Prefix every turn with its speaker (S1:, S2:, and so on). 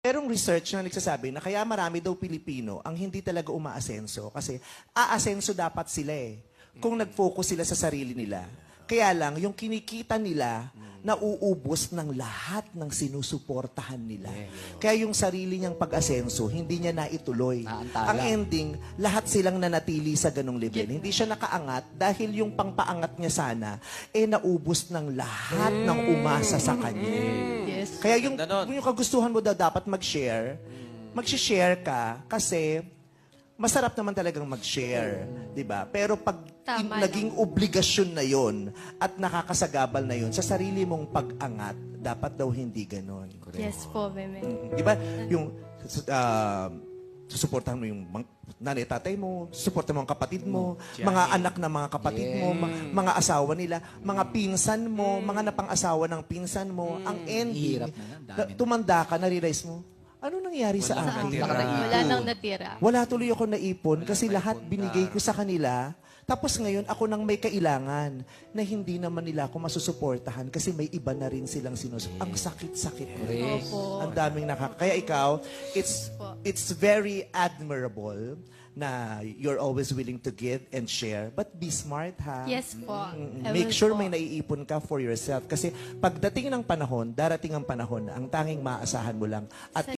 S1: Merong research na nagsasabi na kaya marami daw Pilipino ang hindi talaga umaasenso kasi aasenso dapat sila kung nag-focus sila sa sarili nila. Kaya lang, yung kinikita nila, nauubos ng lahat ng sinusuportahan nila. Kaya yung sarili niyang pag-asenso, hindi niya naituloy. Ang ending, lahat silang nanatili sa ganong level. Hindi siya nakaangat dahil yung pangpaangat niya sana, naubos ng lahat ng umasa sa kanya.
S2: Yes.
S1: Kaya yung kagustuhan mo daw dapat mag-share, mag-share ka kasi masarap naman talagang mag-share, 'di ba? Pero pag naging obligasyon na 'yon at nakakasagabal na 'yon sa sarili mong pag-angat, dapat daw hindi ganoon.
S2: Yes po, Meme.
S1: 'Di ba? Yung susuportahan mo yung nanay, tatay mo, susuportahan mo ang kapatid mo, mga anak na mga kapatid mo, mga asawa nila, mga pinsan mo, mga napang-asawa ng pinsan mo. Ang ending, tumanda ka, na-realize mo, ano nangyari sa akin?
S2: Wala nang natira.
S1: Wala tuloy ako naipon kasi lahat binigay ko sa kanila. Tapos ngayon, ako nang may kailangan na hindi naman nila ako masusuportahan kasi may iba na rin silang sinusuportahan. Ang sakit-sakit. Ang daming Kaya ikaw, it's very admirable na you're always willing to give and share. But be smart, ha?
S2: Yes po.
S1: Make sure may naiipon ka for yourself. Kasi pagdating ng panahon, darating ang panahon, ang tanging maasahan mo lang at